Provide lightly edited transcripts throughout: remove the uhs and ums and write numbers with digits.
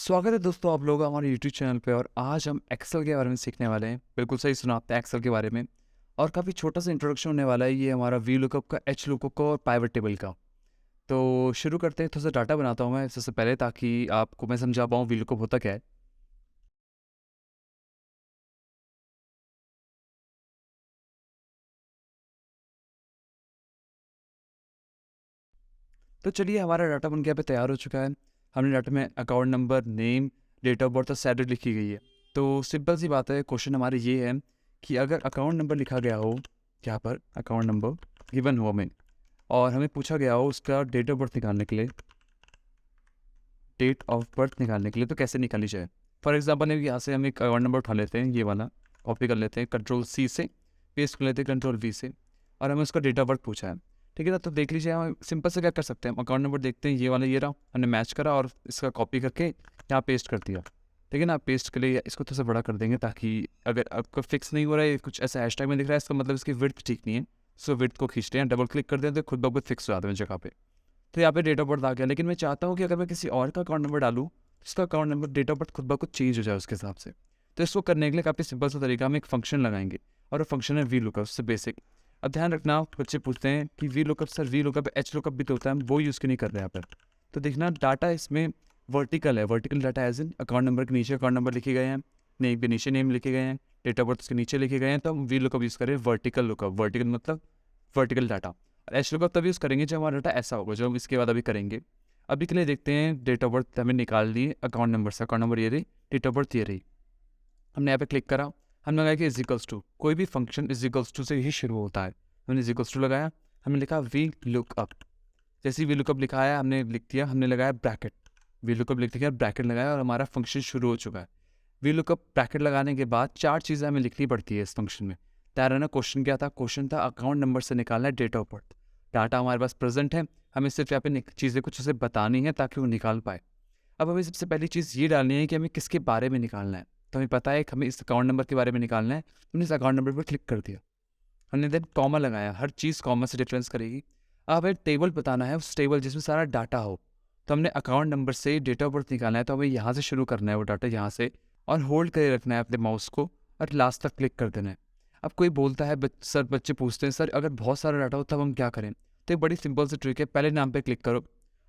स्वागत है दोस्तों आप लोग हमारे यूट्यूब चैनल पे। और आज हम एक्सेल के बारे में सीखने वाले हैं। बिल्कुल सही सुना आपने, एक्सेल के बारे में। और काफ़ी छोटा सा इंट्रोडक्शन होने वाला है ये हमारा वी लुकअप का, एच लुकअप का और पाइवट टेबल का। तो शुरू करते हैं। थोड़ा सा डाटा बनाता हूँ मैं सबसे पहले, ताकि आपको मैं समझा पाऊँ वी लुकअप होता क्या है। तो चलिए, हमारा डाटा बन के यहाँ पे तैयार हो चुका है। हमने डाटा में account number, name, date of birth और सैलरी लिखी गई है। तो सिंपल सी बात है, क्वेश्चन हमारे ये है कि अगर अकाउंट नंबर लिखा गया हो, यहाँ पर अकाउंट नंबर गिवन हो हमें, और हमें पूछा गया हो उसका डेट ऑफ बर्थ निकालने के लिए, तो कैसे निकाली जाए। फॉर एग्जाम्पल यहाँ से हम एक अकाउंट नंबर उठा लेते हैं, ये वाला कॉपी कर लेते हैं, कंट्रोल सी से पेस्ट कर लेते हैं, कंट्रोल वी से, और हमें उसका डेट ऑफ बर्थ पूछा है। ठीक है ना, तो देख लीजिए हम सिंपल से क्या कर सकते हैं। हम अकाउंट नंबर देखते हैं, ये वाला ये रहा, हमने मैच करा और इसका कॉपी करके यहाँ पेस्ट कर दिया। ठीक है ना, पेस्ट के लिए इसको थोड़ा सा बड़ा कर देंगे, ताकि अगर आपको फिक्स नहीं हो रहा है, कुछ ऐसा हैशटैग में दिख रहा है, इसका मतलब इसकी विड्थ ठीक नहीं है। सो विड्थ को खींचते हैं, डबल क्लिक कर दें तो खुद ब खुद फिक्स हो जाते हैं जगह पे। तो यहाँ पे डेट ऑफ बर्थ आ गया। लेकिन मैं चाहता हूँ कि अगर मैं किसी और का अकाउंट नंबर डालूँ, उसका account number, date of birth खुद ब खुद चेंज हो जाए उसके हिसाब से। तो इसको करने के लिए काफ़ी सिंपल सा तरीका, हम एक फंक्शन लगाएंगे, और वो फंक्शन है वी लुकअप, से बेसिक। अब ध्यान रखना, बच्चे पूछते हैं कि V lookup sir, V lookup H lookup भी तो होता है, हम वो यूज़ क्यों नहीं कर रहे हैं यहाँ पर। तो देखना, डाटा इसमें वर्टिकल है, vertical data as in account number के नीचे अकाउंट नंबर लिखे गए हैं, नेम के नीचे नेम लिखे गए हैं, डेट ऑफ बर्थ के नीचे लिखे गए हैं। तो हम वी लुकअप यूज़ करें, वर्टिकल लुकअप। वर्टिकल मतलब वर्टिकल डाटा। एच लुकअप तभी यूज़ करेंगे जब हमारा डाटा ऐसा होगा, जो हम इसके बाद अभी करेंगे। अभी के लिए देखते हैं, डेट ऑफ बर्थ हमें निकाल ली अकाउंट नंबर से, अकाउंट नंबर ये रही, डेट ऑफ बर्थ ये रही। हमने यहाँ पे क्लिक करा, हमने लगाया कि इजिकल्स टू, कोई भी फंक्शन इजिकल्स टू से ही शुरू होता है। हमने इजिकल्स टू लगाया, हमने लिखा वी लुकअप। जैसे ही वी लुकअप लिखा है हमने लिख दिया, हमने लगाया ब्रैकेट, वी लुकअप लिख दिया, ब्रैकेट लगाया, और हमारा फंक्शन शुरू हो चुका है। वी लुकअप ब्रैकेट लगाने के बाद 4 चीज़ें हमें लिखनी पड़ती है इस फंक्शन में। तैयार है ना। क्वेश्चन क्या था? क्वेश्चन था अकाउंट नंबर से निकालना है डेट ऑफ बर्थ। डाटा हमारे पास प्रेजेंट है, हमें सिर्फ यहाँ पे चीज़ें कुछ उसे बतानी है ताकि वो निकाल पाए। अब हमें सबसे पहली चीज़ ये डालनी है कि हमें किसके बारे में निकालना है। तो हमें पता है कि हमें इस अकाउंट नंबर के बारे में निकालना है, तो हमने इस अकाउंट नंबर पर क्लिक कर दिया। हमने देन कॉमा लगाया, हर चीज़ कॉमा से डिफरेंस करेगी। अब हमें टेबल बताना है, उस टेबल जिसमें सारा डाटा हो। तो हमने अकाउंट नंबर से डेट ऑफ बर्थ निकालना है, तो हमें यहाँ से शुरू करना है वो डाटा, यहाँ से, और होल्ड करे रखना है अपने माउस को, और लास्ट तक क्लिक कर देना है। अब कोई बोलता है, सर, बच्चे पूछते हैं, सर अगर बहुत सारा डाटा हो तब हम क्या करें। तो एक बड़ी सिंपल सी ट्रिक है, पहले नाम पे क्लिक करो,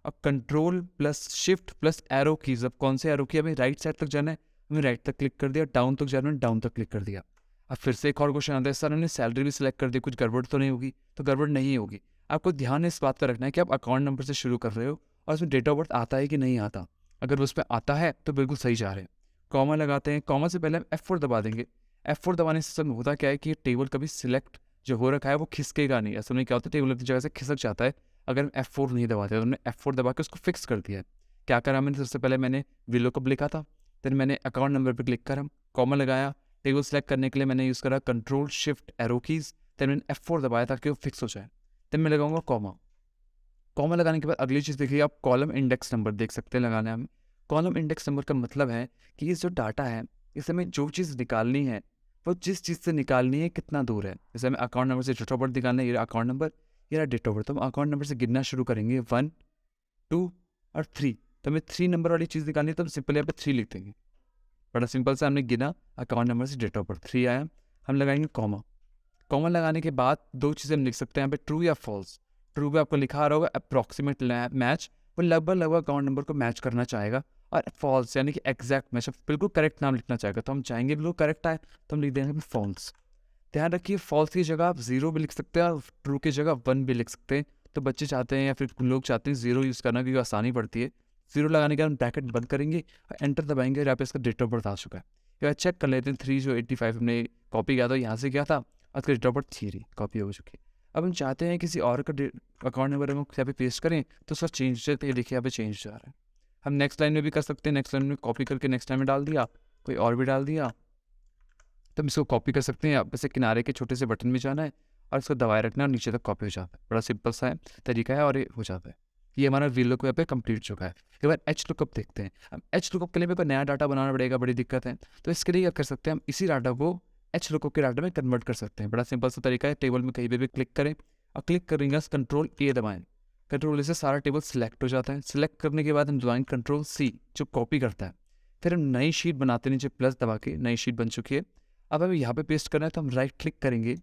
अब control plus shift plus arrow keys, अब कौन से एरो की, हमें राइट साइड तक जाना है, हमें राइट तक क्लिक कर दिया, डाउन तक जाना है, डाउन तक क्लिक कर दिया। अब फिर से एक और क्वेश्चन आता है, सर हमने सैलरी भी सिलेक्ट कर दी, कुछ गड़बड़ तो नहीं होगी। तो गड़बड़ नहीं होगी। आपको ध्यान इस बात का रखना है कि आप अकाउंट नंबर से शुरू कर रहे हो, और उसमें डेट ऑफ बर्थ आता है कि नहीं आता। अगर उस पर आता है तो बिल्कुल सही जा रहे हैं। कॉमा लगाते हैं, कॉमा से पहले हम F4 दबा देंगे। F4 दबाने से सब होता क्या है कि ये टेबल कभी सिलेक्ट जो हो रखा है वो खिसकेगा नहीं। ऐसा नहीं, क्या होता है, टेबल अपनी जगह से खिसक जाता है अगर हम F4 नहीं दबाते। तो हमने F4 दबा के उसको फिक्स कर दिया है। क्या करा मैंने, सबसे पहले मैंने वी लुकअप लिखा था, फिर मैंने अकाउंट नंबर पर क्लिक करा, कॉमा लगाया, टेबल सेलेक्ट करने के लिए मैंने यूज़ करा कंट्रोल शिफ्ट एरो कीज, फिर मैंने F4 दबाया ताकि वो फिक्स हो जाए। फिर मैं लगाऊंगा कॉमा। कॉमा लगाने के बाद अगली चीज़ देखिए, आप कॉलम इंडेक्स नंबर देख सकते हैं लगाने हमें। कॉलम इंडेक्स नंबर का मतलब है कि ये जो डाटा है, इस हमें जो चीज़ निकालनी है, वो जिस चीज़ से निकालनी है कितना दूर है। जैसे हमें अकाउंट नंबर से डेट ऑफ बर्थ निकालना है, ये अकाउंट नंबर, ये डेट ऑफ बर्थ। तो हम अकाउंट नंबर से गिनना शुरू करेंगे, 1, 2 और 3। तो हमें 3 नंबर वाली चीज़ निकालनी है, तो हम सिंपल यहाँ पे 3 लिख देंगे। बड़ा सिंपल सा, हमने गिना, अकाउंट नंबर से डेट ऑफ बर्थ 3 आया, हम लगाएंगे कॉमा। कॉमा लगाने के बाद 2 चीज़ें हम लिख सकते हैं यहाँ पे, ट्रू या फॉल्स। ट्रू पे आपको लिखा आ रहा होगा अप्रॉक्सीमेट मैच, वो लगभग अकाउंट नंबर को मैच करना चाहेगा। और फॉल्स यानी कि एग्जैक्ट मैच, बिल्कुल करेक्ट नाम लिखना चाहेगा। तो हम चाहेंगे बिल्कुल करेक्ट आए, तो हम लिख देंगे फॉल्स। ध्यान रखिए, फॉल्स की जगह आप 0 भी लिख सकते हैं, और ट्रू की जगह 1 भी लिख सकते हैं। तो बच्चे चाहते हैं या फिर लोग चाहते हैं 0 यूज़ करना, क्योंकि आसानी पड़ती है। 0 लगाने के बाद हम ब्रैकेट बंद करेंगे और एंटर दबाएंगे, और यहाँ पे इसका डेट ऑफ बर्थ आ चुका है। या चेक कर लेते हैं, 3 जो 85 हमने कॉपी किया था, यहाँ से किया था, और उसका डेट ऑफ बर्थ 3 कॉपी हो चुकी है। अब हम चाहते हैं किसी और का अकाउंट नंबर हम यहाँ पे पेस्ट करें, तो उसका चेंज देखिए, यहाँ पे चेंज जा रहा है। हम नेक्स्ट लाइन में भी कर सकते हैं, नेक्स्ट लाइन में कॉपी करके नेक्स्ट लाइन में डाल दिया, कोई और भी डाल दिया। तो हम इसको कॉपी कर सकते हैं, आप जैसे किनारे के छोटे से बटन में जाना है और इसको दबाए रखना है, और नीचे तक कॉपी हो जाता है। बड़ा सिंपल सा तरीका है, और ये हो जाता है। ये हमारा वी लुकअप पे कंप्लीट चुका है। एक बार एच लुकअप देखते हैं। हम एच लुकअप के लिए मेरे को नया डाटा बनाना पड़ेगा, बड़ी दिक्कत है। तो इसके लिए क्या कर सकते हैं, हम इसी डाटा को एच लुकअप के डाटा में कन्वर्ट कर सकते हैं। बड़ा सिंपल सा तरीका है, टेबल में कहीं पे भी क्लिक करें, और क्लिक करेंगे कंट्रोल ए दबाएं। कंट्रोल ए से सारा टेबल सिलेक्ट हो जाता है। सिलेक्ट करने के बाद हम दबाएंगे कंट्रोल सी, जो कॉपी करता है। फिर हम नई शीट बनाते हैं, नीचे प्लस दबा के नई शीट बन चुकी है। अब हमें यहाँ पे पेस्ट करना है तो हम राइट क्लिक करेंगे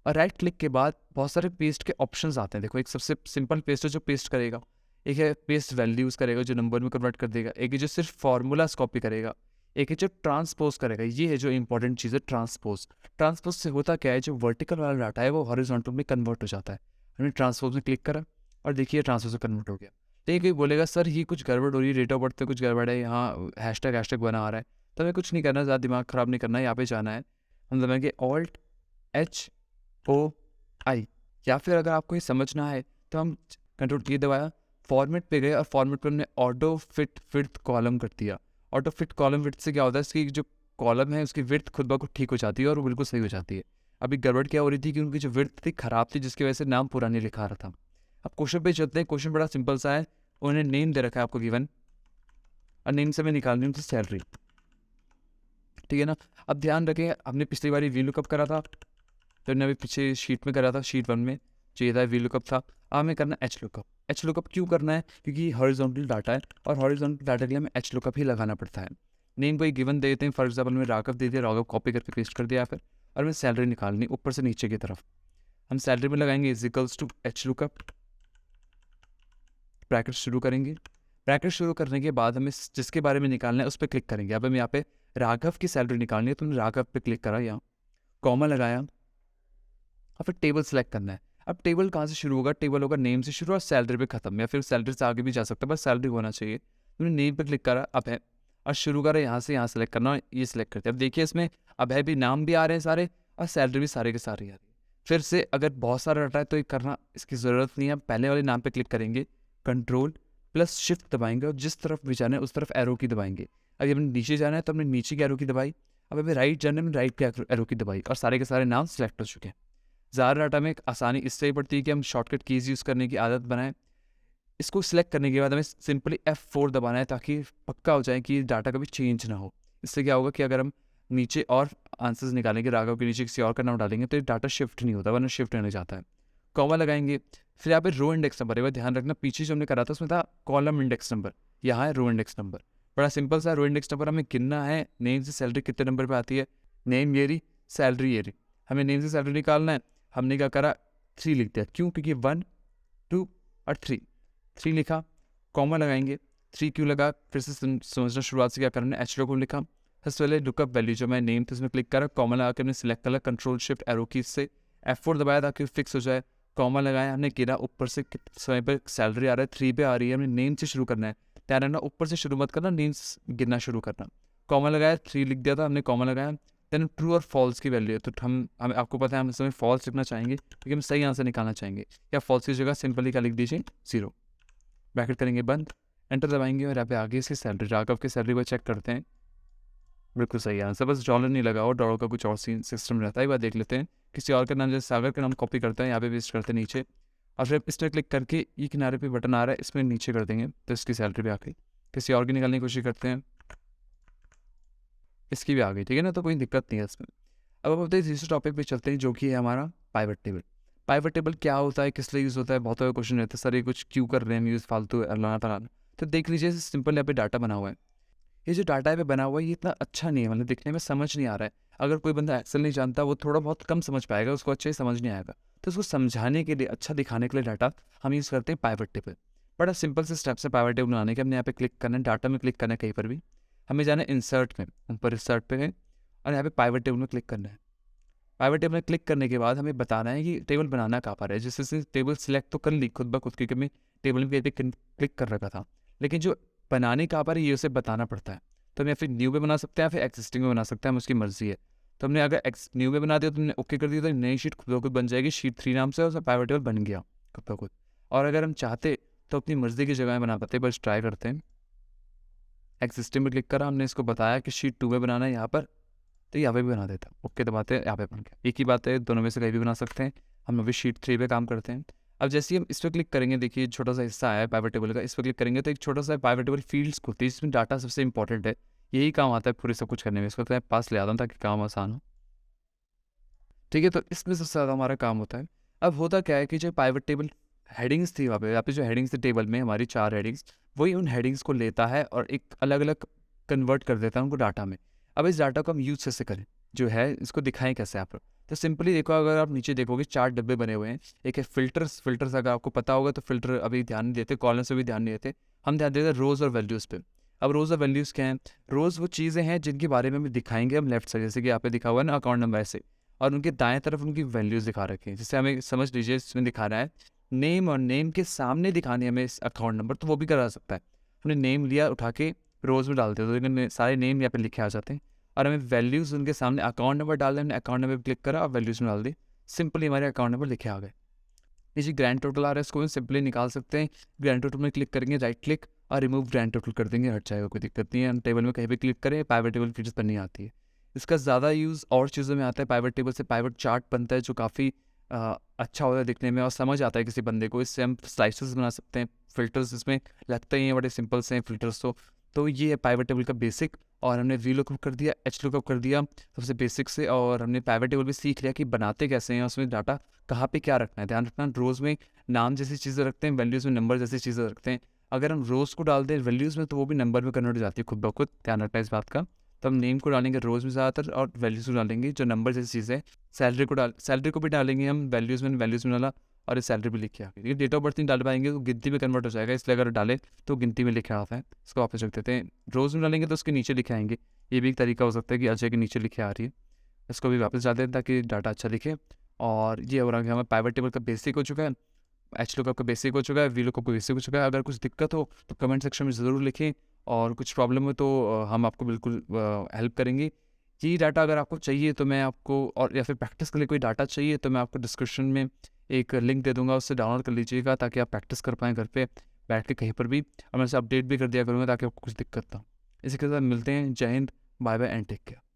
और राइट क्लिक के बाद बहुत सारे पेस्ट के ऑप्शंस आते हैं। देखो एक सबसे सिंपल पेस्ट है जो पेस्ट करेगा, एक है पेस्ट वैल्यूज़ करेगा जो नंबर में कन्वर्ट कर देगा, एक है जो सिर्फ फार्मूलाज कॉपी करेगा, एक है जो ट्रांसपोज करेगा। ये है जो इंपॉर्टेंट चीज़ है ट्रांसपोज। ट्रांसपोज से होता क्या है, जो वर्टिकल वाला डाटा है वो हॉरिजॉन्टल में कन्वर्ट हो जाता है। हमने ट्रांसपोज में क्लिक करा और देखिए ट्रांसपोज में कन्वर्ट हो गया। लेकिन कोई बोलेगा सर ये कुछ गड़बड़ हो रही है, डेट ऑफ बर्थ में कुछ गड़बड़ है, यहाँ हैशटैग बना आ रहा है। तो हमें कुछ नहीं करना, ज़्यादा दिमाग ख़राब नहीं करना है। यहाँ पे जाना है, हम दबाएंगे Alt-H-O-I, या फिर अगर आपको ये समझना है तो हम कंट्रोल की दबाया, फॉर्मेट पे गए और फॉर्मेट पे हमने ऑटो फिट विड्थ कॉलम कर दिया। ऑटो फिट कॉलम विड्थ से क्या होता है, इसकी जो कॉलम है उसकी विड्थ खुद ब खुद ठीक हो जाती है और वो बिल्कुल सही हो जाती है। अभी गड़बड़ क्या हो रही थी कि उनकी जो विड्थ थी ख़राब थी, जिसकी वजह से नाम पूरा नहीं लिखा रहा था। अब क्वेश्चन पे चलते हैं। क्वेश्चन बड़ा सिंपल सा है, उन्होंने नेम दे रखा है आपको गिवन, और नेम से मैं निकालनी है सैलरी, ठीक है ना। अब ध्यान रखें, हमने पिछली बार वी लुकअप करा था, तो हमने अभी पीछे शीट में करा था, शीट 1 में चाहिए था वी लुकअप था। अब हमें करना एच लुकअप। एच लुकअप क्यों करना है, क्योंकि हॉरिजॉन्टल डाटा है और हॉरिजॉन्टल डाटा के लिए हमें एच लुकअप ही लगाना पड़ता है। नेम को एक गिवन दे देते हैं, फॉर एग्जाम्पल में राघव दे दिया, राघव कॉपी करके पेस्ट कर दिया फिर, और हमें सैलरी निकालनी ऊपर से नीचे की तरफ। हम सैलरी में लगाएंगे is equals to H lookup, bracket शुरू करेंगे। ब्रैकेट शुरू करने के बाद हमें जिसके बारे में निकालना है उस पर क्लिक करेंगे। अब हमें यहाँ पे राघव की सैलरी निकालनी है, तो हमने राघव पे क्लिक करा, यहाँ कॉमा लगाया और फिर टेबल सेलेक्ट करना है। अब टेबल कहाँ से शुरू होगा, टेबल होगा नेम से शुरू और सैलरी पे खत्म, या फिर सैलरी से आगे भी जा सकता है, बस सैलरी होना चाहिए। तुमने नेम पे क्लिक करा, अब है और शुरू करा, यहाँ से यहाँ सेलेक्ट करना, ये सिलेक्ट करते हैं। अब देखिए इसमें अब है भी नाम भी आ रहे हैं सारे और सैलरी भी सारे के सारे आ रही है। फिर से अगर बहुत सारा डाटा है तो ये करना इसकी ज़रूरत नहीं है। पहले वाले नाम पे क्लिक करेंगे, कंट्रोल प्लस शिफ्ट दबाएंगे और जिस तरफ भी जाना है उस तरफ एरो की दबाएंगे। अगर हमने नीचे जाना है तो हमने नीचे की एरो की दबाई, अब हमें राइट जाना है, हमने राइट की एरो की दबाई और सारे के सारे नाम सेलेक्ट हो चुके हैं। ज़्यादा डाटा में आसानी इससे ही पड़ती है कि हम शॉर्टकट कीज़ यूज़ करने की आदत बनाएं। इसको सिलेक्ट करने के बाद हमें सिंपली F4 दबाना है ताकि पक्का हो जाए कि डाटा कभी चेंज ना हो। इससे क्या होगा कि अगर हम नीचे और आंसर्स निकालेंगे, राघव के नीचे किसी और का नाम डालेंगे तो ये डाटा शिफ्ट नहीं होता, वरना शिफ्ट होने जाता है। कॉमा लगाएंगे, फिर यहाँ पे रो इंडेक्स नंबर है, ध्यान रखना पीछे जो हमने करा था उसमें था कॉलम इंडेक्स नंबर, यहाँ है रो इंडेक्स नंबर। बड़ा सिंपल सा रो इंडेक्स नंबर हमें गिनना है, नेम से सैलरी कितने नंबर पर आती है, नेम ये रही, सैलरी ये रही। हमें नेम से सैलरी निकालना है, हमने क्या करा 3 लिख दिया, क्यों, क्योंकि 1 2 और 3 लिखा, कॉमा लगाएंगे। 3 क्यों लगा, फिर से समझना शुरुआत से क्या करना है। एच लुकअप लिखा, सबसे पहले लुकअप वैल्यू जो मैं नेम थी उसमें क्लिक करा, कॉमा लगा के हमने सिलेक्ट करा, कंट्रोल शिफ्ट एरो की से F4 दबाया ताकि फिक्स हो जाए। कॉमा लगाया, हमने गिरा ऊपर से समय पर सैलरी आ रहा है 3 पे आ रही है, हमने नेम से शुरू करना है। ध्यान रखना ऊपर से शुरू मत करना, नेम गिरना शुरू करना। कॉमा लगाया, 3 लिख दिया था हमने, कॉमा लगाया, देन ट्रू और फॉल्स की वैल्यू है, तो हमें आपको पता है हम इसमें फॉल्स लिखना चाहेंगे क्योंकि हम सही आंसर निकालना चाहेंगे। या फॉल्स की जगह सिंपली क्या लिख दीजिए 0, ब्रैकेट करेंगे बंद, एंटर दबाएंगे और यहाँ पे आगे इसकी सैलरी, राघव की सैलरी को चेक करते हैं, बिल्कुल सही आंसर, बस डॉलर नहीं लगा और डॉलर का कुछ और सिस्टम रहता है। एक बार देख लेते हैं, किसी और का नाम जैसे सागर का नाम कॉपी करते हैं, यहाँ पे पेस्ट करते हैं नीचे, और फिर इस पर क्लिक करके ये किनारे पे बटन आ रहा है इसमें नीचे कर देंगे तो इसकी सैलरी भी आ गई। किसी और की निकालने की कोशिश करते हैं, इसकी भी आ गई, ठीक है ना, तो कोई दिक्कत नहीं है इसमें। अब हम अपने तीसरे टॉपिक पे चलते हैं जो कि है हमारा पाइवट टेबल। पाइवट टेबल क्या होता है, किस लिए यूज़ होता है, बहुत सारे क्वेश्चन रहते हैं सर ये कुछ क्यों कर रहे हैं हम यूज़, फालतू अलाना तलाना। तो देख लीजिए सिंपल यहाँ पे डाटा बना हुआ है, ये जो डाटा पे बना हुआ है ये इतना अच्छा नहीं है, मतलब दिखने में समझ नहीं आ रहा है। अगर कोई बंदा एक्सेल नहीं जानता वो थोड़ा बहुत कम समझ पाएगा, उसको अच्छे से समझ नहीं आएगा, तो उसको समझाने के लिए, अच्छा दिखाने के लिए डाटा हम यूज़ करते हैं पाइवट टेबल। बड़ा सिंपल से स्टेप्स है पाइवट टेबल बनाने के। हमने यहाँ पे क्लिक करना है, डाटा में क्लिक करना है, कहीं पर भी हमें जाना है इंसर्ट में, ऊपर इंसर्ट पे है और यहाँ पे पाइवट टेबल में क्लिक करना है। पाइवट टेबल में क्लिक करने के बाद हमें बताना है कि टेबल बनाना कहाँ पर है। जैसे टेबल सिलेक्ट तो कर ली खुद ब खुद क्योंकि मैं टेबल में क्लिक कर रखा था, लेकिन जो बनाने कहाँ पर है ये उसे बताना पड़ता है। तो हम या फिर न्यू में बना सकते हैं या फिर एक्सिस्टिंग में बना सकते हैं, हम उसकी मर्जी है। तो हमने अगर न्यू में बना दिया तो हमने ओके कर दिया तो नई शीट खुद ब खुद बन जाएगी, शीट 3 नाम से, और उसमें पाइवट टेबल बन गया खुद ब खुद। और अगर हम चाहते तो अपनी मर्जी की जगह में बना पाते, बस ट्राई करते हैं। एक्सिस्टिंग में क्लिक करा, हमने इसको बताया कि शीट 2 में बनाना है यहाँ पर, तो यहाँ पे भी बना देता, ओके दबाते हैं, यहाँ पे बन गया। एक ही बात है, दोनों में से कहीं भी बना सकते हैं। हम अभी शीट 3 पे काम करते हैं। अब जैसे ही हम इस पर क्लिक करेंगे, देखिए छोटा सा हिस्सा आया है पाइवट टेबल का, इस पर क्लिक करेंगे तो एक छोटा सा पाइवट टेबल फील्ड्स खुलती है जिसमें डाटा सबसे इंपॉर्टेंट है, यही काम आता है पूरे सब कुछ करने में। इसको तो मैं पास ले आता हूँ ताकि काम आसान हो, ठीक है। तो इसमें सबसे ज़्यादा हमारा काम होता है। अब होता क्या है कि जो पाइवट टेबल हेडिंग्स थी वहाँ पे जो हेडिंग्स थी टेबल में, हमारी 4 हेडिंग्स, वही उन हेडिंग्स को लेता है और एक अलग अलग कन्वर्ट कर देता है उनको डाटा में। अब इस डाटा को हम यूज़ कैसे करें, जो है इसको दिखाएँ कैसे आप लोग? तो सिंपली देखो, अगर आप नीचे देखोगे 4 डब्बे बने हुए हैं। एक है फ़िल्टर्स, फ़िल्टर्स अगर आपको पता होगा तो फ़िल्टर अभी ध्यान नहीं देते, कॉलम्स पे भी ध्यान नहीं देते। हम ध्यान देते हैं रोज़ और वैल्यूज़ पे। अब रोज़ और वैल्यूज़ क्या हैं? रोज़ वो चीज़ें हैं जिनके बारे में हमें दिखाएँगे हम लेफ्ट साइड, जैसे कि यहाँ पे दिखा हुआ है ना अकाउंट नंबर ऐसे, और उनके दाएँ तरफ उनकी वैल्यूज़ दिखा रखी हैं। जैसे हमें समझ लीजिए इसमें दिखा रहा है नेम, और नेम के सामने दिखानी है हमें इस अकाउंट नंबर, तो वो भी करा सकता है। हमने नेम लिया उठा के रोज़ में डाल दिया, तो इन्होंने सारे नेम यहाँ पे लिखे आ जाते हैं। और हमें वैल्यूज़ उनके सामने अकाउंट नंबर डालना है, हमने अकाउंट नंबर पे क्लिक करा और वैल्यूज़ में डाल दी। सिंपली हमारे अकाउंट नंबर लिखे आ गए। ये जो ग्रैंड टोटल आ रहा है इसको हम सिंपली निकाल सकते हैं। ग्रैंड टोटल में क्लिक करेंगे, राइट क्लिक और रिमूव ग्रैंड टोटल कर देंगे, हट जाएगा, कोई दिक्कत नहीं है। हम टेबल में कहीं भी क्लिक करें, पाइवट टेबल फीचर्स पर नहीं आती है। इसका ज़्यादा यूज़ और चीज़ों में आता है। पाइवट टेबल से पाइवट चार्ट बनता है जो काफ़ी अच्छा होता है दिखने में और समझ आता है किसी बंदे को। इससे हम स्लाइसेस बना सकते हैं। फ़िल्टर्स इसमें लगते ही हैं, बड़े सिंपल से हैं फ़िल्टर्स तो ये है पाइवट टेबल का बेसिक। और हमने वी लुकअप कर दिया, एच लुकअप कर दिया सबसे बेसिक से, और हमने पाइवट टेबल भी सीख लिया कि बनाते कैसे हैं, उसमें डाटा कहाँ पे क्या रखना है। ध्यान रखना, रोज़ में नाम जैसी चीज़ें रखते हैं, वैल्यूज़ में नंबर जैसी चीज़ें रखते हैं। अगर हम रोज़ को डाल दें वैल्यूज़ में तो वो भी नंबर में कन्वर्ट हो जाती है खुद ब खुद, ध्यान रखना इस बात का। तो हम नेम को डालेंगे रोज़ में ज़्यादातर और वैल्यूज़ को डालेंगे जो नंबर जैसी चीज़ें हैं। सैलरी को भी डालेंगे हम वैल्यूज़ में डाला, और ये सैलरी भी लिख के आ गई। ये डेट ऑफ बर्थ नहीं डाल पाएंगे तो गिनती में कन्वर्ट हो जाएगा, इसलिए अगर डालें तो गिनती में लिखे आता है। इसको वापस रख देते हैं। रोज़ में डालेंगे तो उसके नीचे लिखे आएंगे। ये भी एक तरीका हो सकता है कि अजय के नीचे लिखे आ रही है। इसको भी वापस डाल दें ताकि डाटा अच्छा दिखे। और ये हो रहा है कि हमें पाइवट टेबल का बेसिक हो चुका है, एच लुकअप का बेसिक हो चुका है, वी लुकअप का बेसिक हो चुका है। अगर कुछ दिक्कत हो तो कमेंट सेक्शन में ज़रूर लिखें, और कुछ प्रॉब्लम हो तो हम आपको बिल्कुल हेल्प करेंगे। ये डाटा अगर आपको चाहिए तो मैं आपको, और या फिर प्रैक्टिस के लिए कोई डाटा चाहिए तो मैं आपको डिस्क्रिप्शन में एक लिंक दे दूँगा, उससे डाउनलोड कर लीजिएगा ताकि आप प्रैक्टिस कर पाएँ घर पे बैठ के कहीं पर भी। और मैं उसे अपडेट भी कर दिया करूँगा ताकि आपको कुछ दिक्कत ना हो। इसी के साथ मिलते हैं। जय हिंद, bye bye and take care.